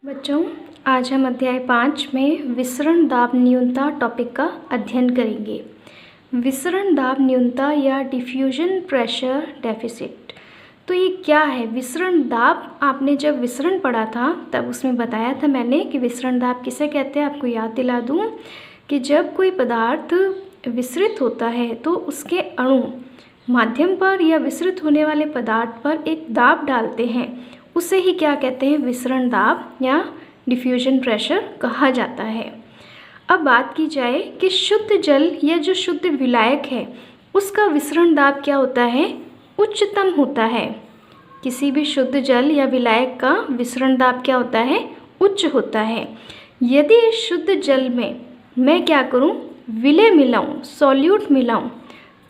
बच्चों, आज हम अध्याय 5 में विसरण दाब न्यूनता टॉपिक का अध्ययन करेंगे। विसरण दाब न्यूनता या डिफ्यूजन प्रेशर डेफिसिट। तो ये क्या है विसरण दाब? आपने जब विसरण पढ़ा था तब उसमें बताया था मैंने कि विसरण दाब किसे कहते हैं। आपको याद दिला दूं कि जब कोई पदार्थ विसरित होता है तो उसके अणु माध्यम पर या विसरित होने वाले पदार्थ पर एक दाब डालते हैं, उसे ही क्या कहते हैं? विसरण दाब या डिफ्यूजन प्रेशर कहा जाता है। अब बात की जाए कि शुद्ध जल या जो शुद्ध विलायक है उसका विसरण दाब क्या होता है? उच्चतम होता है। किसी भी शुद्ध जल या विलायक का विसरण दाब क्या होता है? उच्च होता है। यदि इस शुद्ध जल में मैं क्या करूं? विलय मिलाऊं, सॉल्यूट मिलाऊं,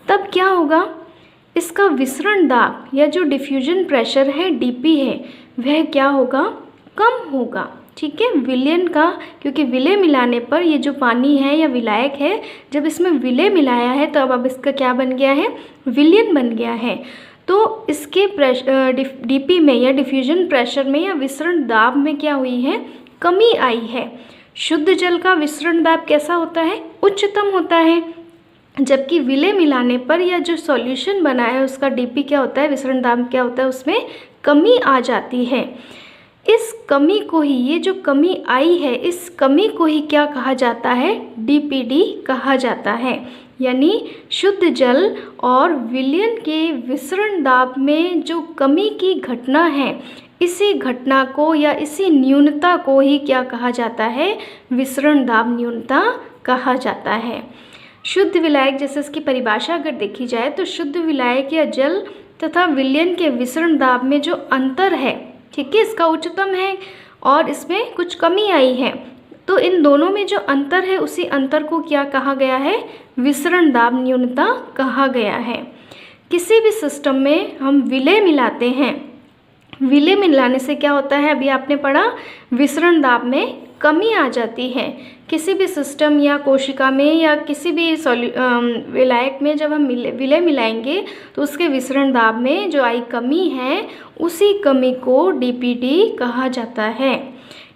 तब क्या होगा? इसका विसरण दाब या जो डिफ्यूजन प्रेशर है डीपी है वह क्या होगा? कम होगा। ठीक है, विलयन का, क्योंकि विलय मिलाने पर ये जो पानी है या विलायक है जब इसमें विलय मिलाया है तो अब इसका क्या बन गया है? विलयन बन गया है। तो इसके डीपी में या डिफ्यूजन प्रेशर में या विसरण दाब में क्या हुई है? कमी आई है। शुद्ध जल का विसरण दाब कैसा होता है? उच्चतम होता है, जबकि विलय मिलाने पर या जो सॉल्यूशन बना है उसका डीपी क्या होता है? विसरण दाब क्या होता है? उसमें कमी आ जाती है। इस कमी को ही, ये जो कमी आई है इस कमी को ही क्या कहा जाता है? डीपीडी कहा जाता है। यानी शुद्ध जल और विलयन के विसरण दाब में जो कमी की घटना है इसी घटना को या इसी न्यूनता को ही क्या कहा जाता है? विसरण दाब न्यूनता कहा जाता है। शुद्ध विलायक, जैसे इसकी परिभाषा अगर देखी जाए तो शुद्ध विलायक या जल तथा विलयन के विसरण दाब में जो अंतर है, ठीक है, इसका उच्चतम है और इसमें कुछ कमी आई है, तो इन दोनों में जो अंतर है उसी अंतर को क्या कहा गया है? विसरण दाब न्यूनता कहा गया है। किसी भी सिस्टम में हम विलय मिलाते हैं, विलय मिलाने से क्या होता है? अभी आपने पढ़ा, विसरण दाब में कमी आ जाती है। किसी भी सिस्टम या कोशिका में या किसी भी विलायक में जब हम विलय मिलाएंगे तो उसके विसरण दाब में जो आई कमी है उसी कमी को डीपीडी कहा जाता है।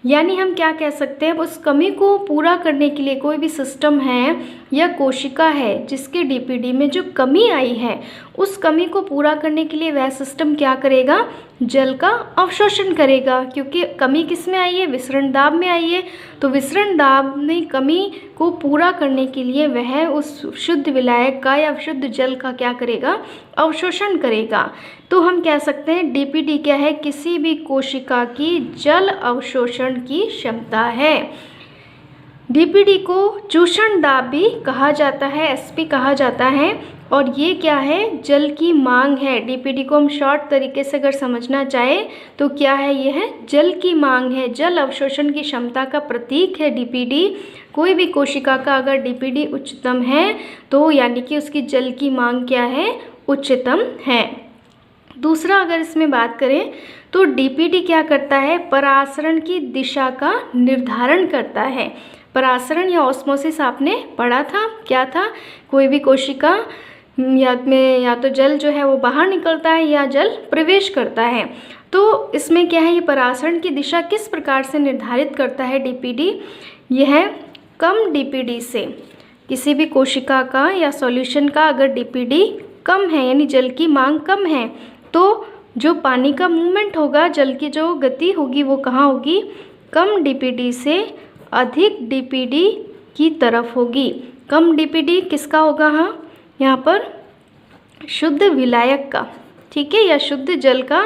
यानी हम क्या कह सकते हैं? उस कमी को पूरा करने के लिए कोई भी सिस्टम है या कोशिका है जिसके डीपीडी में जो कमी आई है उस कमी को पूरा करने के लिए वह सिस्टम क्या करेगा? जल का अवशोषण करेगा, क्योंकि कमी किस में आई है? विसरण दाब में आई है। तो विसरण दाब में कमी को पूरा करने के लिए वह उस शुद्ध विलायक का या शुद्ध जल का क्या करेगा? अवशोषण करेगा। तो हम कह सकते हैं डीपीडी क्या है? किसी भी कोशिका की जल अवशोषण की क्षमता है। डीपीडी को चूषण दाब भी कहा जाता है, एसपी कहा जाता है। और ये क्या है? जल की मांग है। डीपीडी को हम शॉर्ट तरीके से अगर समझना चाहे तो क्या है? ये है जल की मांग है, जल अवशोषण की क्षमता का प्रतीक है डीपीडी। कोई भी कोशिका का अगर डीपीडी उच्चतम है तो यानी कि उसकी जल की मांग क्या है? उच्चतम है। दूसरा, अगर इसमें बात करें तो डीपीडी क्या करता है? परासरण की दिशा का निर्धारण करता है। परासरण या ऑस्मोसिस आपने पढ़ा था, क्या था? कोई भी कोशिका या तो जल जो है वो बाहर निकलता है या जल प्रवेश करता है। तो इसमें क्या है? ये परासरण की दिशा किस प्रकार से निर्धारित करता है डीपीडी? यह कम डीपीडी से, किसी भी कोशिका का या सॉल्यूशन का अगर डीपीडी कम है यानी जल की मांग कम है तो जो पानी का मूवमेंट होगा, जल की जो गति होगी वो कहाँ होगी? कम डीपीडी से अधिक डीपीडी की तरफ होगी। कम डीपीडी किसका होगा? हाँ, यहाँ पर शुद्ध विलायक का, ठीक है, या शुद्ध जल का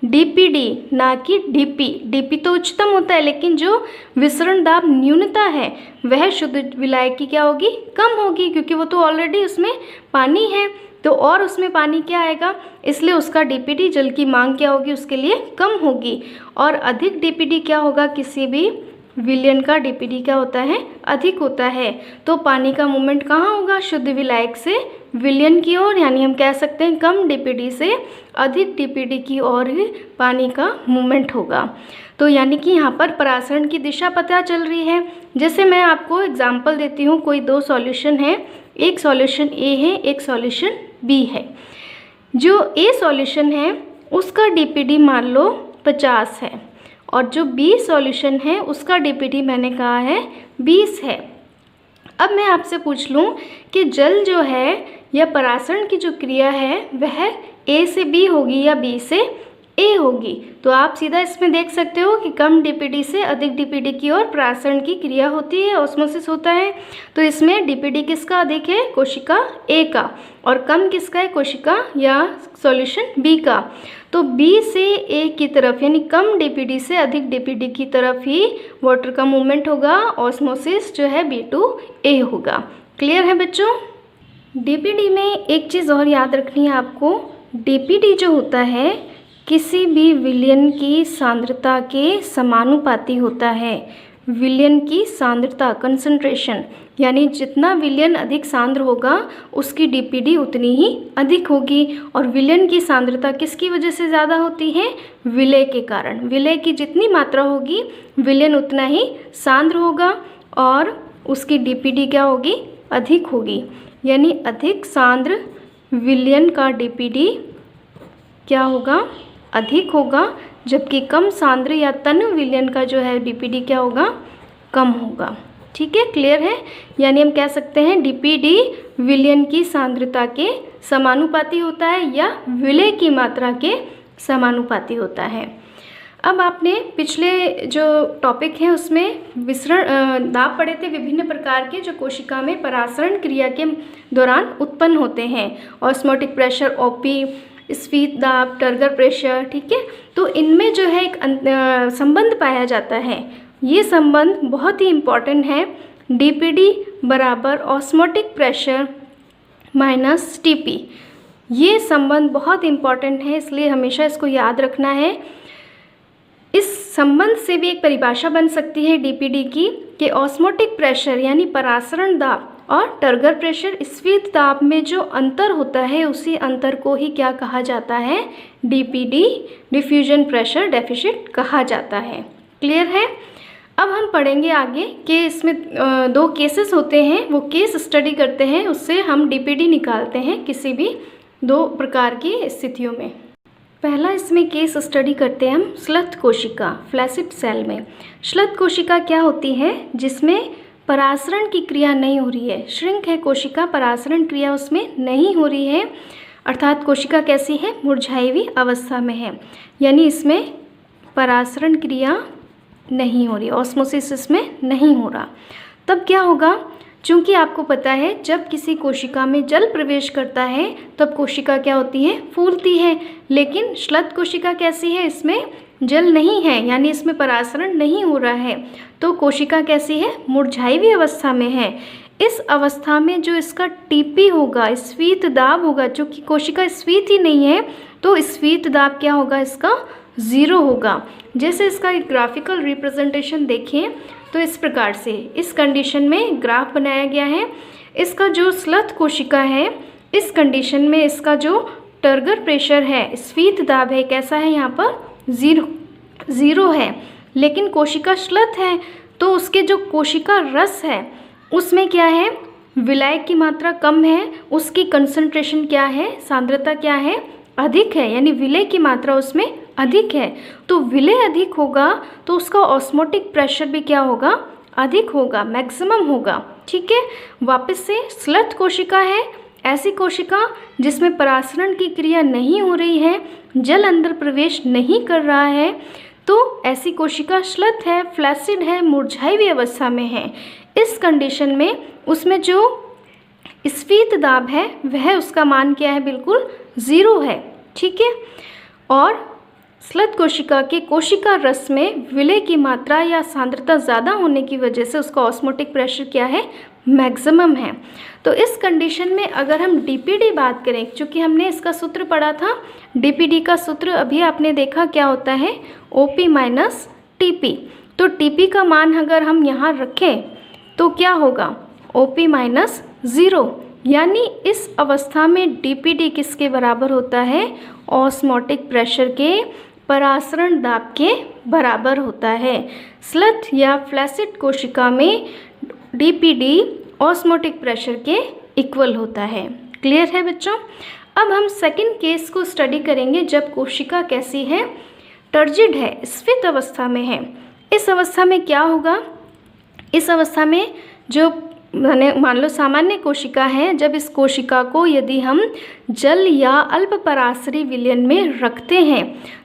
डीपीडी, ना कि डीपी। डीपी तो उच्चतम होता है लेकिन जो विसरण दाब न्यूनता है वह शुद्ध विलायक की क्या होगी? कम होगी, क्योंकि वो तो ऑलरेडी उसमें पानी है तो और उसमें पानी क्या आएगा, इसलिए उसका डीपीडी, जल की मांग क्या होगी? उसके लिए कम होगी। और अधिक डीपीडी क्या होगा? किसी भी विलयन का डीपीडी क्या होता है? अधिक होता है। तो पानी का मूवमेंट कहाँ होगा? शुद्ध विलायक से विलयन की ओर, यानी हम कह सकते हैं कम डीपीडी से अधिक डीपीडी की ओर ही पानी का मूवमेंट होगा। तो यानी कि यहाँ पर परासरण की दिशा पता चल रही है। जैसे मैं आपको एग्जाम्पल देती हूँ, कोई दो सॉल्यूशन है, एक सॉल्यूशन ए है, एक सॉल्यूशन बी है। जो ए सॉल्यूशन है उसका डीपीडी मान लो 50 है और जो बी सॉल्यूशन है उसका डीपीटी मैंने कहा है 20 है। अब मैं आपसे पूछ लूँ कि जल जो है या परासरण की जो क्रिया है वह ए से बी होगी या बी से ए होगी, तो आप सीधा इसमें देख सकते हो कि कम डीपीडी से अधिक डीपीडी की ओर परासरण की क्रिया होती है, ऑस्मोसिस होता है। तो इसमें डीपीडी किसका अधिक है? कोशिका ए का। और कम किसका है? कोशिका या सॉल्यूशन बी का। तो बी से ए की तरफ यानी कम डीपीडी से अधिक डीपीडी की तरफ ही वाटर का मूवमेंट होगा, ऑस्मोसिस जो है बी टू ए होगा। क्लियर है बच्चों? डीपीडी में एक चीज़ और याद रखनी है आपको, डीपीडी जो होता है किसी भी विलयन की सांद्रता के समानुपाती होता है। विलयन की सांद्रता, कंसंट्रेशन, यानी जितना विलयन अधिक सांद्र होगा उसकी डीपीडी उतनी ही अधिक होगी। और विलयन की सांद्रता किसकी वजह से ज़्यादा होती है? विलय के कारण। विलय की जितनी मात्रा होगी विलयन उतना ही सांद्र होगा और उसकी डीपीडी क्या होगी? अधिक होगी। यानी अधिक सांद्र विलयन का डीपीडी क्या होगा? अधिक होगा, जबकि कम सांद्र या तन्य विलयन का जो है डीपीडी क्या होगा? कम होगा। ठीक है, क्लियर है? यानी हम कह सकते हैं डीपीडी विलयन की सांद्रता के समानुपाती होता है या विलय की मात्रा के समानुपाती होता है। अब आपने पिछले जो टॉपिक है उसमें विसरण दाब पढ़े थे, विभिन्न प्रकार के जो कोशिका में परासरण क्रिया के दौरान उत्पन्न होते हैं। ऑस्मोटिक प्रेशर, ओपी, स्फीत दाब, टर्गर प्रेशर। ठीक है, तो इनमें जो है एक संबंध पाया जाता है। ये संबंध बहुत ही इम्पॉर्टेंट है। डीपीडी बराबर ऑस्मोटिक प्रेशर माइनस टीपी। ये संबंध बहुत इम्पॉर्टेंट है, इसलिए हमेशा इसको याद रखना है। इस संबंध से भी एक परिभाषा बन सकती है डीपीडी की कि ऑस्मोटिक प्रेशर यानी परासरण दाब और टर्गर प्रेशर, स्फीत दाब में जो अंतर होता है उसी अंतर को ही क्या कहा जाता है? डीपीडी, डिफ्यूजन प्रेशर डेफिसिट कहा जाता है। क्लियर है? अब हम पढ़ेंगे आगे कि इसमें दो केसेस होते हैं, वो केस स्टडी करते हैं, उससे हम डीपीडी निकालते हैं किसी भी दो प्रकार की स्थितियों में। पहला इसमें केस स्टडी करते हैं हम श्लथ कोशिका, फ्लैसिड सेल में। श्लथ कोशिका क्या होती है? जिसमें परासरण की क्रिया नहीं हो रही है, श्रिंक है कोशिका, परासरण क्रिया उसमें नहीं हो रही है, अर्थात कोशिका कैसी है? मुरझाई हुई अवस्था में है, यानी इसमें परासरण क्रिया नहीं हो रही, ऑस्मोसिस इसमें नहीं हो रहा। तब क्या होगा? चूँकि आपको पता है जब किसी कोशिका में जल प्रवेश करता है तब कोशिका क्या होती है? फूलती है। लेकिन श्लथ कोशिका कैसी है? इसमें जल नहीं है, यानी इसमें परासरण नहीं हो रहा है, तो कोशिका कैसी है? मुरझाई हुई अवस्था में है। इस अवस्था में जो इसका टीपी होगा, स्फीत दाब होगा, चूँकि कोशिका स्फीत ही नहीं है तो स्फीत दाब क्या होगा? इसका 0 होगा। जैसे इसका एक ग्राफिकल रिप्रेजेंटेशन देखें तो इस प्रकार से इस कंडीशन में ग्राफ बनाया गया है। इसका जो श्लथ कोशिका है इस कंडीशन में इसका जो टर्गर प्रेशर है, स्फीत दाब है, कैसा है? यहाँ पर 0 है। लेकिन कोशिका श्लथ है तो उसके जो कोशिका रस है उसमें क्या है? विलाय की मात्रा कम है, उसकी कंसंट्रेशन क्या है? सांद्रता क्या है? अधिक है, यानी विलय की मात्रा उसमें अधिक है। तो विलय अधिक होगा तो उसका ऑस्मोटिक प्रेशर भी क्या होगा? अधिक होगा, मैक्सिमम होगा। ठीक है, वापस से श्लथ कोशिका है ऐसी कोशिका जिसमें परासरण की क्रिया नहीं हो रही है, जल अंदर प्रवेश नहीं कर रहा है, तो ऐसी कोशिका श्लथ है, फ्लैसिड है, मुरझाई हुई अवस्था में है। इस कंडीशन में उसमें जो स्फीत दाब है वह उसका मान क्या है? बिल्कुल 0 है। ठीक है, और श्लथ कोशिका के कोशिका रस में विलय की मात्रा या सांद्रता ज़्यादा होने की वजह से उसका ऑस्मोटिक प्रेशर क्या है? मैक्सिमम है। तो इस कंडीशन में अगर हम डीपीडी बात करें, चूँकि हमने इसका सूत्र पढ़ा था, डीपीडी का सूत्र अभी आपने देखा क्या होता है? OP minus TP. तो टीपी का मान अगर हम यहाँ रखें तो क्या होगा? ओपी माइनस 0, यानी इस अवस्था में डीपीडी किसके बराबर होता है? ऑस्मोटिक प्रेशर के परासरण दाब के बराबर होता है। श्लथ या फ्लैसिड कोशिका में डीपीडी ऑस्मोटिक प्रेशर के इक्वल होता है। क्लियर है बच्चों? अब हम सेकंड केस को स्टडी करेंगे जब कोशिका कैसी है? टर्जिड है, स्फीत अवस्था में है। इस अवस्था में क्या होगा, इस अवस्था में जो मान लो सामान्य कोशिका है, जब इस कोशिका को यदि हम जल या अल्प पराश्रयी विलयन में रखते हैं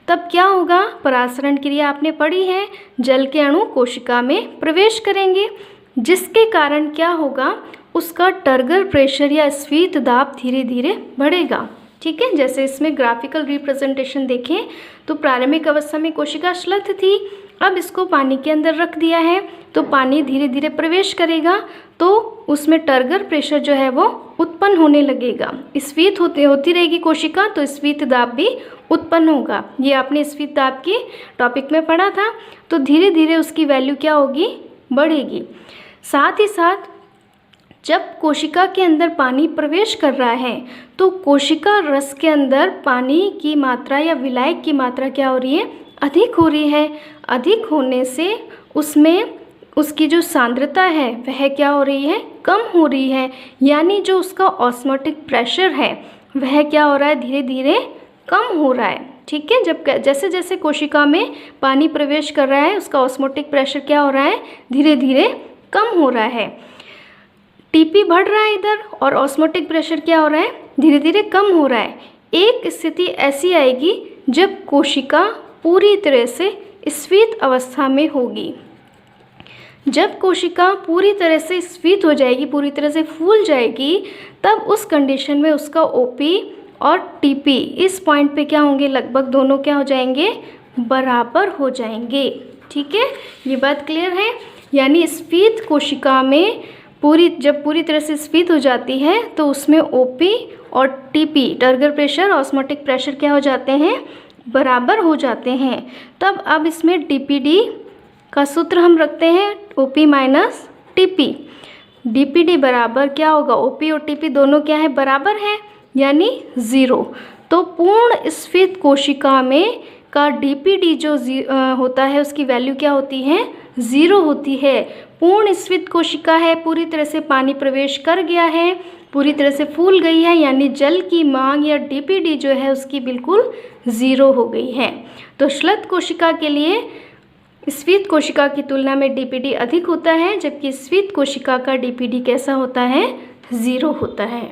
तब क्या होगा, परासरण क्रिया आपने पढ़ी है, जल के अणु कोशिका में प्रवेश करेंगे, जिसके कारण क्या होगा, उसका टर्गर प्रेशर या स्फीत दाब धीरे धीरे बढ़ेगा। ठीक है, जैसे इसमें ग्राफिकल रिप्रेजेंटेशन देखें तो प्रारंभिक अवस्था में कोशिका श्लथ थी, अब इसको पानी के अंदर रख दिया है तो पानी धीरे धीरे प्रवेश करेगा तो उसमें टर्गर प्रेशर जो है वो उत्पन्न होने लगेगा। स्फीत होती रहेगी कोशिका तो स्फीत दाब भी उत्पन्न होगा। ये आपने स्फीत दाब की टॉपिक में पढ़ा था। तो धीरे धीरे उसकी वैल्यू क्या होगी, बढ़ेगी। साथ ही साथ जब कोशिका के अंदर पानी प्रवेश कर रहा है तो कोशिका रस के अंदर पानी की मात्रा या विलायक की मात्रा क्या हो रही है, अधिक हो रही है। अधिक होने से उसमें उसकी जो सांद्रता है वह क्या हो रही है, कम हो रही है। यानी जो उसका ऑस्मोटिक प्रेशर है वह क्या हो रहा है, धीरे धीरे कम हो रहा है। ठीक है, जब जैसे जैसे कोशिका में पानी प्रवेश कर रहा है उसका ऑस्मोटिक प्रेशर क्या हो रहा है, धीरे धीरे कम हो रहा है। टीपी बढ़ रहा है इधर और ऑस्मोटिक प्रेशर क्या हो रहा है, धीरे धीरे कम हो रहा है। एक स्थिति ऐसी आएगी जब कोशिका पूरी तरह से स्फीत अवस्था में होगी। जब कोशिका पूरी तरह से स्फीत हो जाएगी, पूरी तरह से फूल जाएगी, तब उस कंडीशन में उसका ओपी और टीपी इस पॉइंट पे क्या होंगे, लगभग दोनों क्या हो जाएंगे, बराबर हो जाएंगे। ठीक है, ये बात क्लियर है। यानी स्फीत कोशिका में जब पूरी तरह से स्फीत हो जाती है तो उसमें ओपी और TP turgor pressure osmotic pressure क्या हो जाते हैं, बराबर हो जाते हैं। तब अब इसमें टीपीडी का सूत्र हम रखते हैं, ओपी माइनस टीपी। डीपीडी बराबर क्या होगा, ओपी और टीपी दोनों क्या है, बराबर है, यानी 0। तो पूर्ण स्फीत कोशिका में का डीपीडी जो होता है उसकी वैल्यू क्या होती है, 0 होती है। पूर्ण स्फीत कोशिका है, पूरी तरह से पानी प्रवेश कर गया है, पूरी तरह से फूल गई है, यानी जल की मांग या डीपीडी जो है उसकी बिल्कुल 0 हो गई है। तो श्लथ कोशिका के लिए स्फीत कोशिका की तुलना में डीपीडी अधिक होता है, जबकि स्फीत कोशिका का डीपीडी कैसा होता है, 0 होता है।